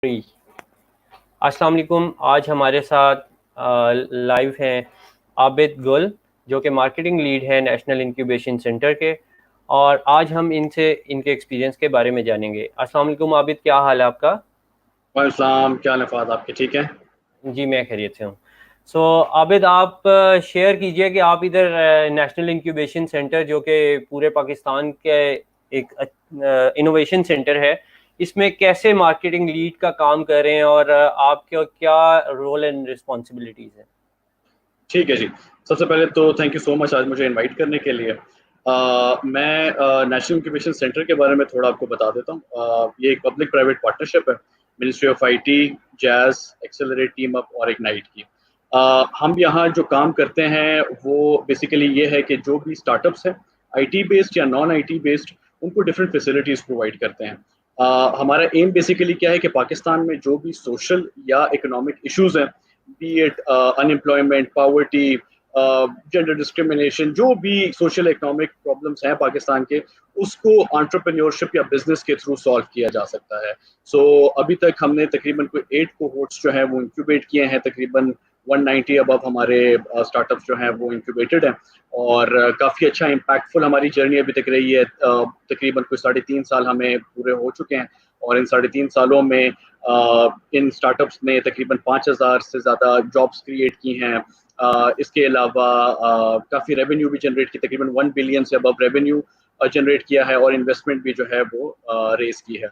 अस्सलाम वालेकुम। आज हमारे साथ लाइव हैं आबिद गुल, जो कि मार्केटिंग लीड है नेशनल इंक्यूबेशन सेंटर के, और आज हम इनसे इनके एक्सपीरियंस के बारे में जानेंगे। अस्सलाम वालेकुम आबिद, क्या हाल है आपका? वालेकुम, क्या नफ़ात आपके, ठीक है। जी, मैं खैरियत से हूँ। सो आबिद, आप शेयर कीजिए कि आप इधर नेशनल इंक्यूबेशन सेंटर, जो कि पूरे पाकिस्तान के एक इनोवेशन सेंटर है, इसमें कैसे मार्केटिंग लीड का काम कर रहे हैं और आपके क्या रोल एंड रिस्पॉन्सिबिलिटीज़ हैं। ठीक है जी। सबसे पहले तो थैंक यू सो मच आज मुझे इनवाइट करने के लिए। मैं नेशनल इंक्यूबेशन सेंटर के बारे में थोड़ा आपको बता देता हूँ। ये एक पब्लिक प्राइवेट पार्टनरशिप है, ministry of IT, jazz, accelerate, team up और इग्नाइट की। हम यहाँ जो काम करते हैं वो बेसिकली ये है कि जो भी स्टार्टअप्स हैं, आईटी बेस्ड या नॉन आईटी बेस्ड, उनको डिफरेंट फैसिलिटीज़ प्रोवाइड करते हैं। हमारा एम बेसिकली क्या है कि पाकिस्तान में जो भी सोशल या इकोनॉमिक इश्यूज हैं, be it unemployment, poverty, gender discrimination, जो भी सोशल इकोनॉमिक प्रॉब्लम्स हैं पाकिस्तान के, उसको एंटरप्रेन्योरशिप या बिजनेस के थ्रू सॉल्व किया जा सकता है। अभी तक हमने तकरीबन कोई 8 कोहोर्ट्स जो है वो इंक्यूबेट किए हैं। तकरीबन 190 अबव हमारे स्टार्टअप्स जो हैं वो इंक्यूबेटेड हैं, और काफ़ी अच्छा इम्पैक्टफुल हमारी जर्नी अभी तक रही है। तकरीबन कोई 3.5 साल हमें पूरे हो चुके हैं, और इन 3.5 सालों में इन स्टार्टअप्स ने तकरीबन 5,000 से ज़्यादा जॉब्स क्रिएट की हैं। इसके अलावा काफ़ी रेवेन्यू भी जनरेट की, तकरीबन 1 बिलियन से अबव रेवेन्यू जनरेट किया है, और इन्वेस्टमेंट भी जो है वो रेस की है।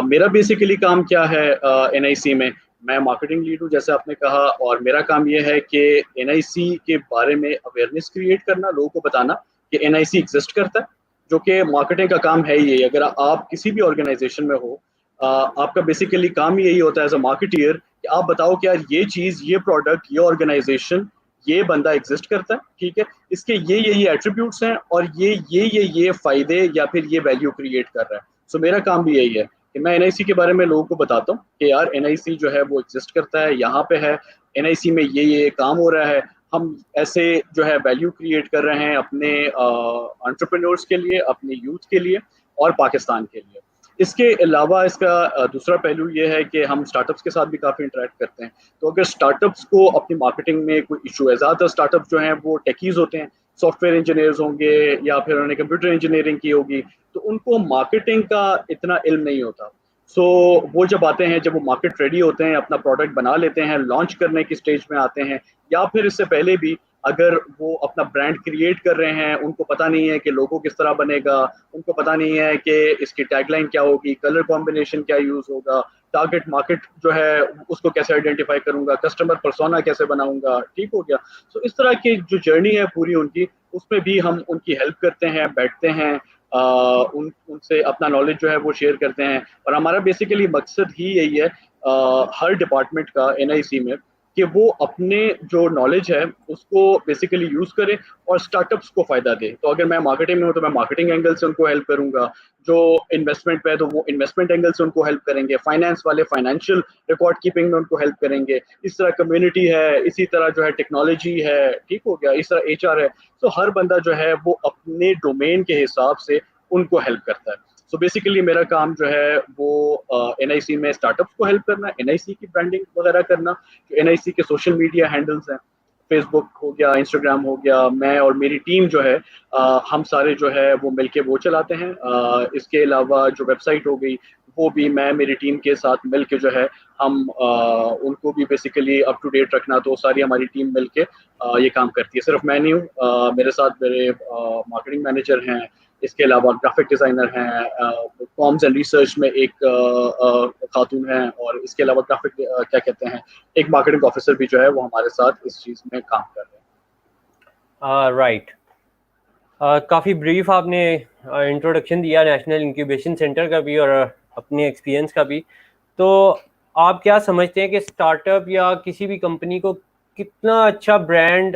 मेरा बेसिकली काम क्या है एनआईसी में? मैं मार्केटिंग लीड हूँ, जैसे आपने कहा, और मेरा काम ये है कि एनआईसी के बारे में अवेयरनेस क्रिएट करना, लोगों को बताना कि एनआईसी एग्जिस्ट करता है, जो कि मार्केटिंग का काम है। ये अगर आप किसी भी ऑर्गेनाइजेशन में हो, आपका बेसिकली काम ही यही होता है एज अ मार्केटियर, कि आप बताओ कि यार ये चीज, ये प्रोडक्ट, ये ऑर्गेनाइजेशन, ये बंदा एग्जिस्ट करता है, ठीक है, इसके ये एट्रीब्यूट्स हैं, और ये फायदे या फिर ये वैल्यू क्रिएट कर रहा है। मेरा काम भी यही है कि मैं एनआईसी के बारे में लोगों को बताता हूँ कि यार एनआईसी जो है वो एग्जिस्ट करता है, यहाँ पे है, एनआईसी में ये काम हो रहा है। हम ऐसे जो है वैल्यू क्रिएट कर रहे हैं अपने एंटरप्रेन्योर्स के लिए, अपने यूथ के लिए, और पाकिस्तान के लिए। इसके अलावा इसका दूसरा पहलू ये है कि हम स्टार्टअप्स के साथ भी काफ़ी इंटरेक्ट करते हैं। तो अगर स्टार्टअप्स को अपनी मार्केटिंग में कोई इशू है, ज़्यादातर स्टार्टअप जो हैं वो टेकीज होते हैं, सॉफ्टवेयर इंजीनियर्स होंगे या फिर उन्होंने कंप्यूटर इंजीनियरिंग की होगी, तो उनको मार्केटिंग का इतना इल्म नहीं होता। वो जब आते हैं, जब वो मार्केट रेडी होते हैं, अपना प्रोडक्ट बना लेते हैं, लॉन्च करने की स्टेज में आते हैं, या फिर इससे पहले भी अगर वो अपना ब्रांड क्रिएट कर रहे हैं, उनको पता नहीं है कि लोगो किस तरह बनेगा, उनको पता नहीं है कि इसकी टैगलाइन क्या होगी, कलर कॉम्बिनेशन क्या यूज होगा, टारगेट मार्केट जो है उसको कैसे आइडेंटिफाई करूंगा, कस्टमर पर्सोना कैसे बनाऊंगा, ठीक हो गया। इस तरह की जो जर्नी है पूरी उनकी, उसमें भी हम उनकी हेल्प करते हैं, बैठते हैं, उनसे अपना नॉलेज जो है वो शेयर करते हैं। और हमारा बेसिकली मकसद ही यही है हर डिपार्टमेंट का एनआईसी में, कि वो अपने जो नॉलेज है उसको बेसिकली यूज करें और स्टार्टअप्स को फायदा दे। तो अगर मैं मार्केटिंग में हूँ तो मैं मार्केटिंग एंगल से उनको हेल्प करूंगा, जो इन्वेस्टमेंट पे है तो वो इन्वेस्टमेंट एंगल से उनको हेल्प करेंगे, फाइनेंस वाले फाइनेंशियल रिकॉर्ड कीपिंग में उनको हेल्प करेंगे, इस तरह कम्युनिटी है, इसी तरह जो है टेक्नोलॉजी है, ठीक हो गया, इस तरह एचआर है। हर बंदा जो है वो अपने डोमेन के हिसाब से उनको हेल्प करता है। बेसिकली मेरा काम जो है वो एनआईसी में स्टार्टअप्स को हेल्प करना, एनआईसी की ब्रांडिंग वगैरह करना, जो एनआईसी के सोशल मीडिया हैंडल्स हैं, फेसबुक हो गया, इंस्टाग्राम हो गया, मैं और मेरी टीम जो है हम सारे जो है वो मिलके वो चलाते हैं। इसके अलावा जो वेबसाइट हो गई, वो भी मैं मेरी टीम के साथ मिलके जो है हम उनको भी बेसिकली अप टू डेट रखना, तो सारी हमारी टीम मिलके ये काम करती है। सिर्फ मैं नहीं हूँ, मेरे साथ मेरे मार्केटिंग मैनेजर हैं, इसके अलावा ग्राफिक डिज़ाइनर हैं, कॉम्स एंड रिसर्च में एक खातून है, और इसके अलावा ग्राफिक क्या कहते हैं, एक मार्केटिंग ऑफिसर भी जो है वो हमारे साथ इस चीज़ में काम कर रहे हैं। राइट। काफ़ी ब्रीफ आपने इंट्रोडक्शन दिया नेशनल इंक्यूबेशन सेंटर का भी और अपने एक्सपीरियंस का भी। तो आप क्या समझते हैं कि स्टार्टअप या किसी भी कंपनी को कितना अच्छा ब्रांड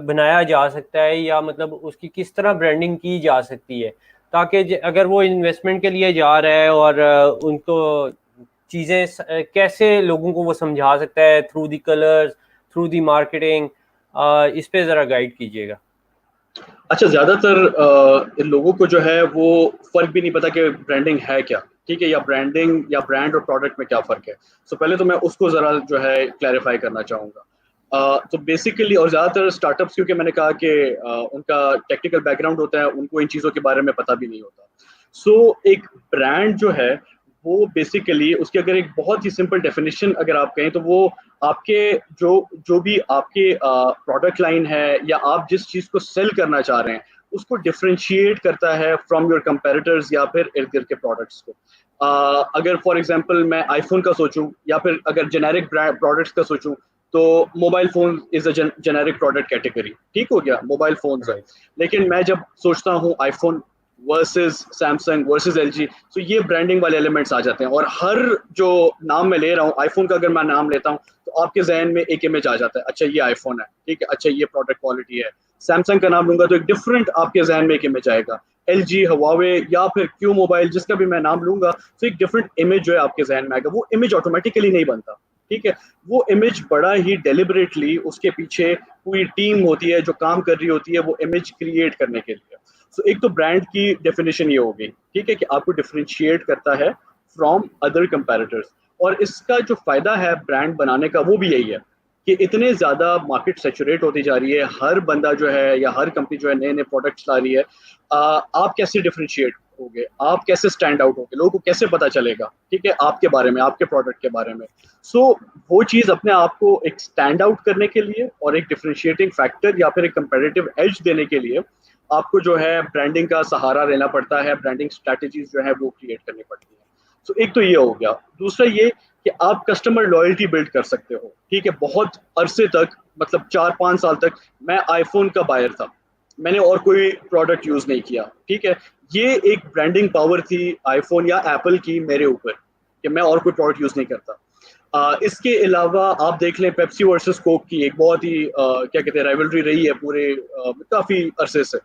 बनाया जा सकता है, या मतलब उसकी किस तरह ब्रांडिंग की जा सकती है, ताकि अगर वो इन्वेस्टमेंट के लिए जा रहा है और उनको चीज़ें कैसे लोगों को वो समझा सकता है through the colours, through the marketing, इस पे ज़रा गाइड कीजिएगा। अच्छा, ज्यादातर लोगों को जो है वो फर्क भी नहीं पता कि ब्रांडिंग है क्या, ठीक है, या ब्रांडिंग या ब्रांड और प्रोडक्ट में क्या फ़र्क है। सो पहले तो मैं उसको ज़रा जो है क्लैरिफ़ाई करना चाहूँगा। तो बेसिकली और ज़्यादातर स्टार्टअप्स, क्योंकि मैंने कहा कि उनका टेक्निकल बैकग्राउंड होता है, उनको इन चीज़ों के बारे में पता भी नहीं होता। सो एक ब्रांड जो है वो बेसिकली उसकी अगर एक बहुत ही सिंपल डेफिनेशन अगर आप कहें तो वो आपके जो जो भी आपके प्रोडक्ट लाइन है या आप जिस चीज़ को सेल करना चाह रहे हैं उसको डिफरेंशिएट करता है फ्रॉम योर कंपेटिटर्स या फिर इर्द गिर्द के प्रोडक्ट्स को। अगर फॉर एग्जांपल मैं आईफोन का सोचूं या फिर अगर जेनेरिक प्रोडक्ट्स का सोचूं तो mobile phone is a generic product category, ठीक हो गया, मोबाइल फोन्स है। राइट। लेकिन मैं जब सोचता हूँ iPhone versus Samsung versus LG, तो ये ब्रांडिंग वाले एलिमेंट्स आ जाते हैं और हर जो नाम मैं ले रहा हूँ, आईफोन का अगर मैं नाम लेता हूँ तो आपके जहन में एक इमेज आ जाता है, अच्छा ये आईफोन है, ठीक है, अच्छा ये प्रोडक्ट क्वालिटी है। सैमसंग का नाम लूंगा तो एक डिफरेंट आपके जहन में एक इमेज आएगा। एल जी, हवावे या फिर क्यू मोबाइल, जिसका भी मैं नाम लूंगा तो एक डिफरेंट इमेज जो है आपके जहन में आएगा। वो इमेज ऑटोमेटिकली नहीं बनता, ठीक है, वो इमेज बड़ा ही डेलिबरेटली उसके पीछे पूरी टीम होती है जो काम कर रही होती है वो इमेज क्रिएट करने के लिए। सो एक तो ब्रांड की डेफिनेशन ये हो गई, ठीक है, कि आपको डिफरेंशिएट करता है फ्रॉम अदर कंपैरेटर्स। और इसका जो फायदा है ब्रांड बनाने का वो भी यही है कि इतने ज्यादा मार्केट सेचुरेट होती जा रही है, हर बंदा जो है या हर कंपनी जो है नए नए प्रोडक्ट्स ला रही है। आप कैसे डिफरेंशिएट होगे, आप कैसे स्टैंड आउट होगे, लोगों को कैसे पता चलेगा, ठीक है, आपके बारे में, आपके प्रोडक्ट के बारे में। सो वो चीज़ अपने आप को एक स्टैंड आउट करने के लिए और एक डिफरेंशिएटिंग फैक्टर या फिर एक कंपेटिटिव एज देने के लिए आपको जो है ब्रांडिंग का सहारा लेना पड़ता है, ब्रांडिंग स्ट्रैटेजीज जो है वो क्रिएट करनी पड़ती है। सो एक तो ये हो गया। दूसरा ये कि आप कस्टमर लॉयल्टी बिल्ड कर सकते हो, ठीक है, बहुत अरसे तक, मतलब 4-5 साल तक मैं आईफोन का बायर था, मैंने और कोई प्रोडक्ट यूज नहीं किया, ठीक है। ये एक ब्रांडिंग पावर थी आईफोन या एप्पल की मेरे ऊपर कि मैं और कोई प्रोडक्ट यूज नहीं करता। इसके अलावा आप देख लें पेप्सी वर्सेस कोक की एक बहुत ही क्या कहते हैं राइवलरी रही है पूरे काफी अरसे से।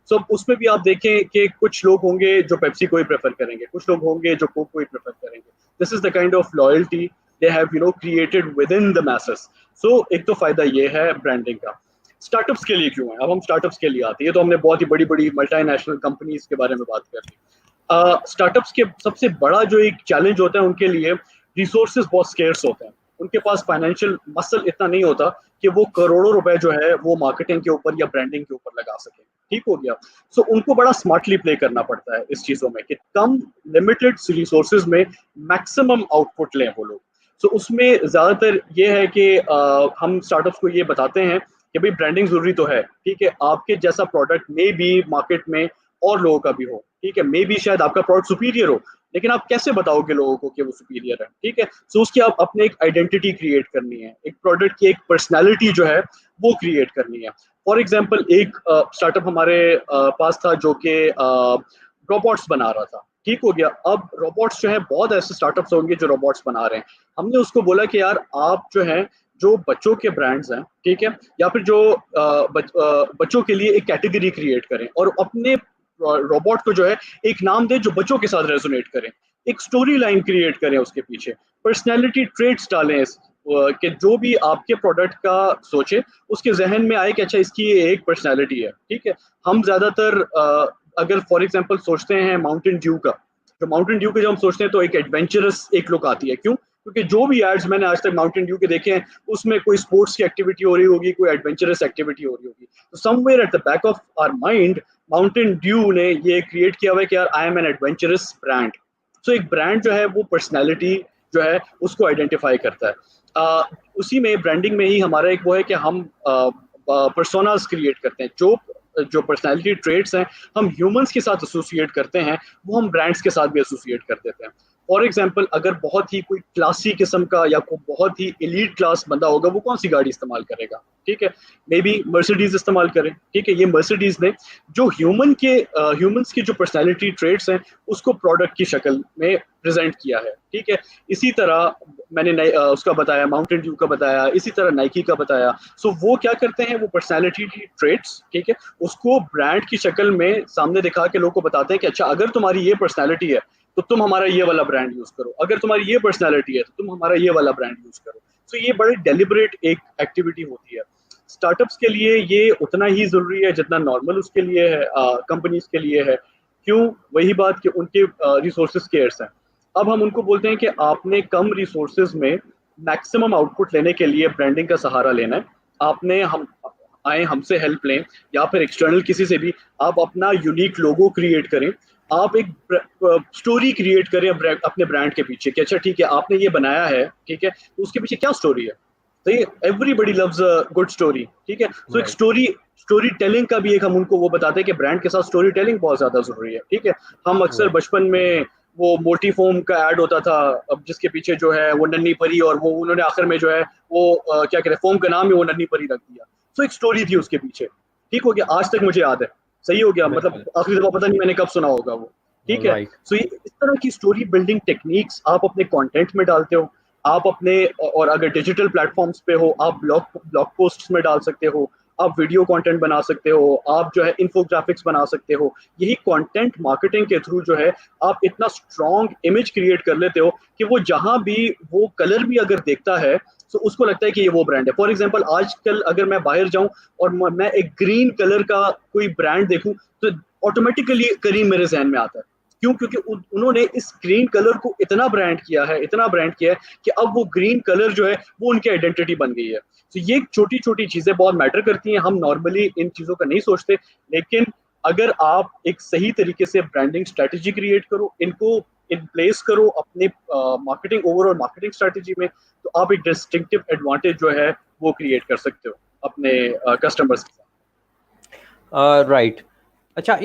सो उसमें भी आप देखें कि कुछ लोग होंगे जो पेप्सी को ही प्रेफर करेंगे, कुछ लोग होंगे जो कोक को ही प्रेफर करेंगे। This is the kind of loyalty they have created within the masses. So एक तो फायदा ये है ब्रांडिंग का। स्टार्टअप्स के लिए क्यों है, अब हम स्टार्टअप्स के लिए आते हैं, तो हमने बहुत ही बड़ी बड़ी मल्टीनेशनल कंपनीज के बारे में बात कर ली। स्टार्टअप्स के सबसे बड़ा जो एक चैलेंज होता है उनके लिए, रिसोर्सेज बहुत स्केर्स होते हैं, उनके पास फाइनेंशियल मसल इतना नहीं होता कि वो करोड़ों रुपए जो है वो मार्केटिंग के ऊपर या ब्रांडिंग के ऊपर लगा सके, ठीक हो गया। सो उनको बड़ा स्मार्टली प्ले करना पड़ता है इस चीजों में कि कम लिमिटेड रिसोर्सेज में मैक्सिमम आउटपुट लें वो लोग। सो उसमें ज्यादातर ये है कि हम स्टार्टअप्स को ये बताते हैं कि भाई ब्रांडिंग जरूरी तो है, ठीक है, आपके जैसा प्रोडक्ट मे बी मार्केट में और लोगों का भी हो, ठीक है, मे बी शायद आपका प्रोडक्ट सुपीरियर हो, लेकिन आप कैसे बताओगे लोगों को कि वो सुपीरियर है, ठीक है। सो उसकी आप अपने एक आइडेंटिटी क्रिएट करनी है, एक प्रोडक्ट की एक पर्सनैलिटी जो है वो क्रिएट करनी है। फॉर एग्जाम्पल एक स्टार्टअप हमारे पास था जो कि रोबोट्स बना रहा था, ठीक हो गया। अब रोबोट्स जो है बहुत ऐसे स्टार्टअप्स होंगे जो रोबोट्स बना रहे हैं। हमने उसको बोला कि यार आप जो है जो बच्चों के ब्रांड्स हैं, ठीक है, या फिर जो बच्चों के लिए एक कैटेगरी क्रिएट करें और अपने रोबोट को जो है एक नाम दें जो बच्चों के साथ रेजोनेट करें, एक स्टोरी लाइन क्रिएट करें उसके पीछे, पर्सनैलिटी ट्रेट्स डालें कि जो भी आपके प्रोडक्ट का सोचे उसके जहन में आए कि अच्छा इसकी ये एक पर्सनैलिटी है, ठीक है। हम ज्यादातर अगर फॉर एग्जांपल सोचते हैं माउंटेन ड्यू का, तो माउंटेन ड्यू के जब हम सोचते हैं तो एक एडवेंचरस एक लुक आती है, क्यों? क्योंकि जो भी एड्स मैंने आज तक माउंटेन ड्यू के देखे हैं उसमें कोई स्पोर्ट्स की एक्टिविटी हो रही होगी, कोई एडवेंचरस एक्टिविटी हो रही होगी। तो somewhere at the back of our mind Mountain Dew ने ये क्रिएट किया हुआ है कि यार I am an adventurous brand. So एक ब्रांड जो है वो पर्सनैलिटी जो है उसको आइडेंटिफाई करता है। उसी में ब्रांडिंग में ही हमारा एक वो है कि हम पर्सोनास क्रिएट करते हैं, जो जो पर्सनैलिटी ट्रेट्स हैं हम ह्यूमंस के साथ एसोसिएट करते हैं वो हम ब्रांड्स के साथ भी एसोसिएट कर देते हैं। फॉर एग्जाम्पल अगर बहुत ही कोई क्लासी किस्म का या कोई बहुत ही एलीट क्लास बंदा होगा वो कौन सी गाड़ी इस्तेमाल करेगा, ठीक है, मे बी मर्सिडीज इस्तेमाल करें, ठीक है। ये मर्सिडीज ने जो ह्यूमंस की जो पर्सनैलिटी ट्रेट्स हैं उसको प्रोडक्ट की शक्ल में प्रेजेंट किया है, ठीक है। इसी तरह मैंने उसका बताया, माउंटेन ड्यू का बताया, इसी तरह नाइकी का बताया। सो वो क्या करते हैं, वो पर्सनैलिटी ट्रेट्स, ठीक है, उसको ब्रांड की शक्ल में सामने दिखा के लोगों को बताते हैं कि अच्छा अगर तुम्हारी ये पर्सनैलिटी है तो तुम हमारा ये वाला ब्रांड यूज करो, अगर तुम्हारी ये पर्सनैलिटी है तो तुम हमारा ये वाला ब्रांड यूज करो। सो ये बड़ी डेलिबरेट एक एक्टिविटी होती है। स्टार्टअप्स के लिए ये उतना ही जरूरी है जितना नॉर्मल उसके लिए है, कंपनीज के लिए है। क्यों? वही बात कि उनके रिसोर्सेज स्केर्स हैं। अब हम उनको बोलते हैं कि आपने कम रिसोर्सेज में मैक्सिमम आउटपुट लेने के लिए ब्रांडिंग का सहारा लेना है। आपने हम आए हमसे हेल्प लें या फिर एक्सटर्नल किसी से भी, आप अपना यूनिक लोगो क्रिएट करें। आप एक स्टोरी क्रिएट करें अपने ब्रांड के पीछे कि अच्छा ठीक है आपने ये बनाया है, ठीक है तो उसके पीछे क्या स्टोरी है। तो ये everybody loves a good story, ठीक है। सो एक राइट। स्टोरी टेलिंग का भी एक हम उनको वो बताते हैं कि ब्रांड के साथ स्टोरी टेलिंग बहुत ज्यादा जरूरी है, ठीक है। हम अक्सर राइट। बचपन में वो मोटी फोम का ऐड होता था, अब जिसके पीछे जो है वो नन्ही परी, और वो उन्होंने आखिर में जो है वो क्या कहते हैं फोम का नाम ही वो नन्ही परी रख दिया। तो एक स्टोरी थी उसके पीछे, ठीक हो गया, आज तक मुझे याद है। सही हो गया, मतलब बिल्कुल। आखिरी दफा पता नहीं मैंने कब सुना होगा वो, ठीक है। राइट। सो ये इस तरह की स्टोरी बिल्डिंग टेक्निक्स आप अपने कंटेंट में डालते हो। आप अपने, और अगर डिजिटल प्लेटफॉर्म्स पे हो आप ब्लॉग ब्लॉग पोस्ट्स में डाल सकते हो, आप वीडियो कंटेंट बना सकते हो, आप जो है इन्फोग्राफिक्स बना सकते हो। यही कंटेंट मार्केटिंग के थ्रू जो है आप इतना स्ट्रॉन्ग इमेज क्रिएट कर लेते हो कि वो जहां भी वो कलर भी अगर देखता है तो उसको लगता है कि ये वो ब्रांड है। फॉर एग्जाम्पल आजकल अगर मैं बाहर जाऊं और मैं एक ग्रीन कलर का कोई ब्रांड देखूं तो ऑटोमेटिकली करीम मेरे जहन में आता है। क्यों? क्योंकि उन्होंने इस ग्रीन कलर को इतना ब्रांड किया है, इतना ब्रांड किया है कि अब वो ग्रीन कलर जो है वो उनकी आइडेंटिटी बन गई है। तो ये छोटी छोटी चीजें बहुत मैटर करती हैं, हम नॉर्मली इन चीजों का नहीं सोचते। लेकिन अगर आप एक सही तरीके से ब्रांडिंग स्ट्रेटेजी क्रिएट करो, इनको इन प्लेस करो अपने मार्केटिंग ओवरऑल मार्केटिंग स्ट्रेटेजी में, तो आप एक डिस्टिंक्टिव एडवांटेज जो है वो क्रिएट कर सकते हो अपने कस्टमर्स के साथ। राइट। अच्छा,